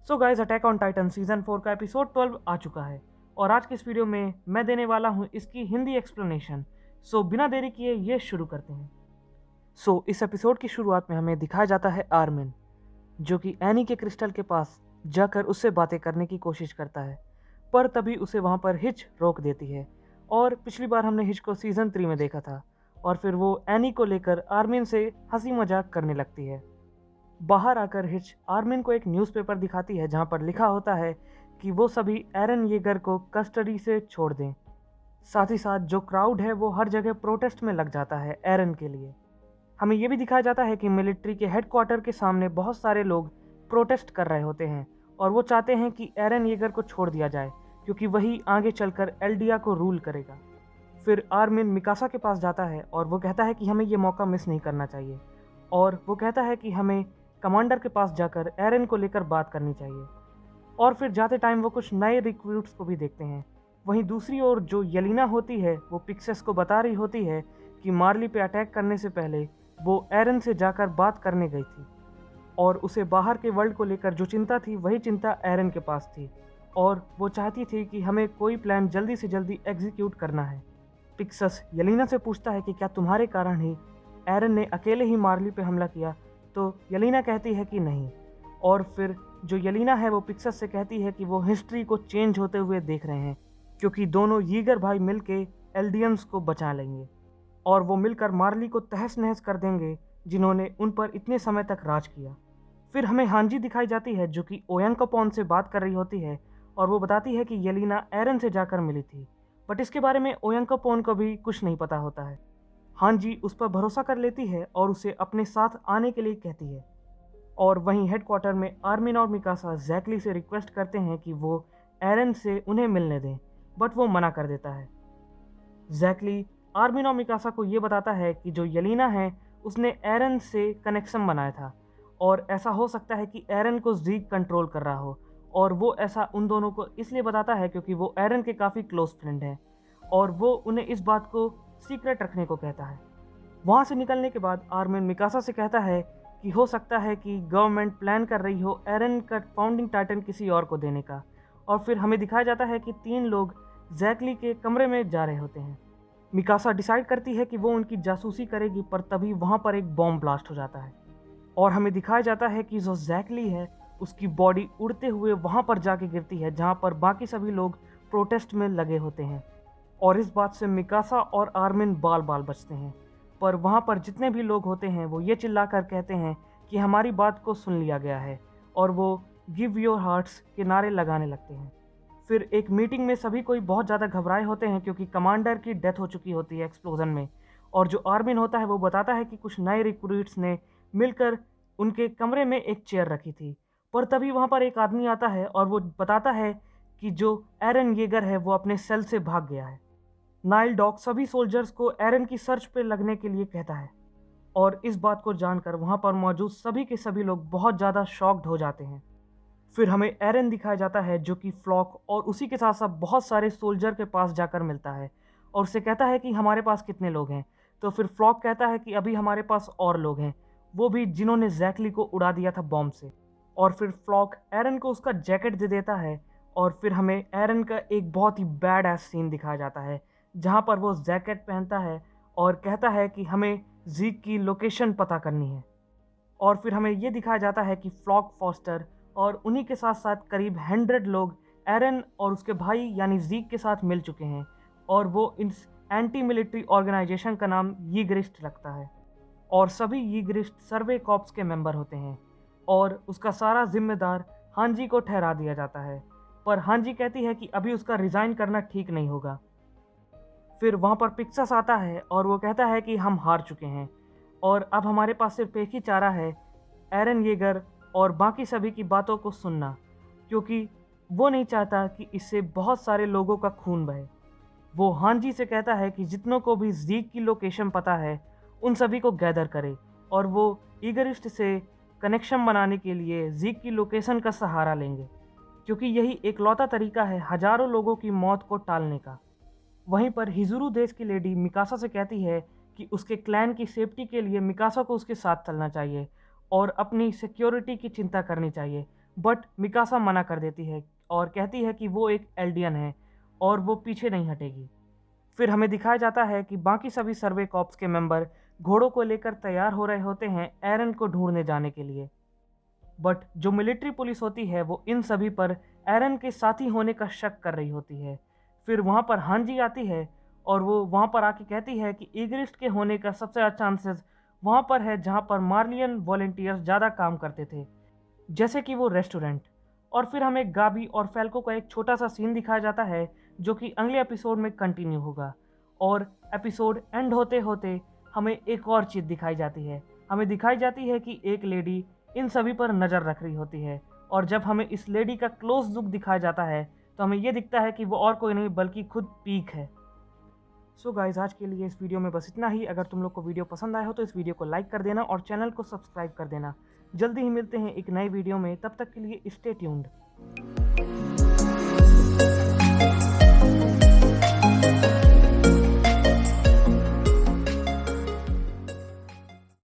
So guys, attack on Titan season 4 का episode 12 आ चुका है और आज के इस वीडियो में मैं देने वाला हूं इसकी हिंदी एक्सप्लेनेशन। सो बिना देरी किए ये शुरू करते हैं। सो इस एपिसोड की शुरुआत में हमें दिखाया जाता है आर्मिन, जो कि एनी के क्रिस्टल के पास जाकर उससे बातें करने की कोशिश करता है, पर तभी उसे वहां पर हिच रोक देती है। और पिछली बार हमने हिच को सीजन 3 में देखा था और फिर वो एनी को लेकर आर्मिन से हंसी मजाक करने लगती है। बाहर आकर हिच आर्मिन को एक न्यूज़पेपर दिखाती है जहां पर लिखा होता है कि वो सभी एरन येगर को कस्टडी से छोड़ दें। साथ ही साथ जो क्राउड है वो हर जगह प्रोटेस्ट में लग जाता है एरन के लिए। हमें ये भी दिखाया जाता है कि मिलिट्री के हेडक्वार्टर के सामने बहुत सारे लोग प्रोटेस्ट कर रहे होते हैं और वो चाहते हैं कि एरन येगर को छोड़ दिया जाए क्योंकि वही आगे चलकर एल्डिया को रूल करेगा। फिर आर्मिन मिकासा के पास जाता है और वो कहता है कि हमें ये मौका मिस नहीं करना चाहिए और वो कहता है कि हमें कमांडर के पास जाकर एरन को लेकर बात करनी चाहिए। और फिर जाते टाइम वो कुछ नए रिक्रूट्स को भी देखते हैं। वहीं दूसरी ओर जो येलिना होती है वो पिक्सेस को बता रही होती है कि मार्ली पे अटैक करने से पहले वो एरन से जाकर बात करने गई थी और उसे बाहर के वर्ल्ड को लेकर जो चिंता थी वही चिंता एरन के पास थी और वो चाहती थी कि हमें कोई प्लान जल्दी से जल्दी एग्जीक्यूट करना है। पिक्सस येलिना से पूछता है कि क्या तुम्हारे कारण ही एरन ने अकेले ही मार्ली पे हमला किया, तो येलिना कहती है कि नहीं। और फिर जो येलिना है वो पिक्सस से कहती है कि वो हिस्ट्री को चेंज होते हुए देख रहे हैं क्योंकि दोनों यीगर भाई मिलके एल्डियंस को बचा लेंगे और वो मिलकर मार्ली को तहस नहस कर देंगे जिन्होंने उन पर इतने समय तक राज किया। फिर हमें हांजी दिखाई जाती है जो कि ओयांकोपॉन से बात कर रही होती है और वो बताती है कि येलिना एरन से जाकर मिली थी, बट इसके बारे में ओयांकोपॉन को भी कुछ नहीं पता होता है। हांजी उस पर भरोसा कर लेती है और उसे अपने साथ आने के लिए कहती है। और वहीं हेडक्वार्टर में आर्मिन और मिकासा जैकली से रिक्वेस्ट करते हैं कि वो एरन से उन्हें मिलने दें, बट वो मना कर देता है। जैकली आर्मिन और मिकासा को ये बताता है कि जो येलिना है उसने एरन से कनेक्शन बनाया था और ऐसा हो सकता है कि एरन को ज़ीक कंट्रोल कर रहा हो, और वो ऐसा उन दोनों को इसलिए बताता है क्योंकि वो एरन के काफ़ी क्लोज फ्रेंड हैं और वो उन्हें इस बात को सीक्रेट रखने को कहता है। वहाँ से निकलने के बाद आर्मिन मिकासा से कहता है कि हो सकता है कि गवर्नमेंट प्लान कर रही हो एरन का फाउंडिंग टाइटन किसी और को देने का। और फिर हमें दिखाया जाता है कि 3 लोग जैकली के कमरे में जा रहे होते हैं। मिकासा डिसाइड करती है कि वो उनकी जासूसी करेगी, पर तभी वहाँ पर एक बॉम्ब ब्लास्ट हो जाता है और हमें दिखाया जाता है कि जो जैकली है उसकी बॉडी उड़ते हुए वहाँ पर जाके गिरती है जहाँ पर बाकी सभी लोग प्रोटेस्ट में लगे होते हैं। और इस बात से मिकासा और आर्मिन बाल बाल बचते हैं, पर वहाँ पर जितने भी लोग होते हैं वो ये चिल्लाकर कहते हैं कि हमारी बात को सुन लिया गया है और वो गिव योर हार्ट्स के नारे लगाने लगते हैं। फिर एक मीटिंग में सभी कोई बहुत ज़्यादा घबराए होते हैं क्योंकि कमांडर की डेथ हो चुकी होती है एक्सप्लोजन में, और जो आर्मिन होता है वो बताता है कि कुछ नए रिक्रूट्स ने मिलकर उनके कमरे में एक चेयर रखी थी। पर तभी वहाँ पर एक आदमी आता है और वो बताता है कि जो एरन येगर है वो अपने सेल से भाग गया है। नाइल डॉग सभी सोल्जर्स को एरन की सर्च पे लगने के लिए कहता है और इस बात को जानकर वहाँ पर मौजूद सभी के सभी लोग बहुत ज़्यादा शॉक्ड हो जाते हैं। फिर हमें एरन दिखाया जाता है जो कि फ्लॉक और उसी के साथ साथ बहुत सारे सोल्जर के पास जाकर मिलता है और उससे कहता है कि हमारे पास कितने लोग हैं। तो फिर फ्लॉक कहता है कि अभी हमारे पास और लोग हैं, वो भी जिन्होंने जैकली को उड़ा दिया था बॉम्ब से। और फिर फ्लॉक एरन को उसका जैकेट दे देता है और फिर हमें एरन का एक बहुत ही बैड एस सीन दिखाया जाता है जहाँ पर वो जैकेट पहनता है और कहता है कि हमें जीक की लोकेशन पता करनी है। और फिर हमें ये दिखाया जाता है कि फ्लॉक फॉस्टर और उन्हीं के साथ साथ करीब 100 लोग एरन और उसके भाई यानी जीक के साथ मिल चुके हैं और वो इस एंटी मिलिट्री ऑर्गेनाइजेशन का नाम यीगरिस्ट रखता है और सभी यीगरिस्ट सर्वे कॉप्स के मेंबर होते हैं और उसका सारा जिम्मेदार हांजी को ठहरा दिया जाता है। पर हांजी कहती है कि अभी उसका रिज़ाइन करना ठीक नहीं होगा। फिर वहाँ पर पिक्सस आता है और वो कहता है कि हम हार चुके हैं और अब हमारे पास सिर्फ एक ही चारा है, एरन येगर और बाकी सभी की बातों को सुनना, क्योंकि वो नहीं चाहता कि इससे बहुत सारे लोगों का खून बहे। वो हांजी से कहता है कि जितनों को भी ज़ीक की लोकेशन पता है उन सभी को गैदर करे और वो ईगरिस्ट से कनेक्शन बनाने के लिए ज़ीक की लोकेशन का सहारा लेंगे, क्योंकि यही एकलौता तरीका है हज़ारों लोगों की मौत को टालने का। वहीं पर हिजुरु देश की लेडी मिकासा से कहती है कि उसके क्लैन की सेफ्टी के लिए मिकासा को उसके साथ चलना चाहिए और अपनी सिक्योरिटी की चिंता करनी चाहिए, बट मिकासा मना कर देती है और कहती है कि वो एक एल्डियन है और वो पीछे नहीं हटेगी। फिर हमें दिखाया जाता है कि बाकी सभी सर्वे कॉप्स के मेंबर घोड़ों को लेकर तैयार हो रहे होते हैं एरन को ढूंढने जाने के लिए। बट जो मिलिट्री पुलिस होती है वो इन सभी पर एरन के साथी होने का शक कर रही होती है। फिर वहाँ पर हांजी आती है और वो वहाँ पर आके कहती है कि ईगरिस्ट के होने का सबसे ज़्यादा चांसेस वहाँ पर है जहाँ पर मार्लियन वॉलेंटियर्स ज़्यादा काम करते थे, जैसे कि वो रेस्टोरेंट। और फिर हमें गाबी और फैल्को का एक छोटा सा सीन दिखाया जाता है जो कि अगले एपिसोड में कंटिन्यू होगा। और एपिसोड एंड होते होते हमें एक और चीज़ दिखाई जाती है। हमें दिखाई जाती है कि एक लेडी इन सभी पर नज़र रख रही होती है और जब हमें इस लेडी का क्लोज लुक दिखाया जाता है तो हमें ये दिखता है कि वो और कोई नहीं बल्कि खुद पीक है। सो गाइज, आज के लिए इस वीडियो में बस इतना ही। अगर तुम लोग को वीडियो पसंद आया हो तो इस वीडियो को लाइक कर देना और चैनल को सब्सक्राइब कर देना। जल्दी ही मिलते हैं एक नए वीडियो में, तब तक के लिए स्टे ट्यून्ड।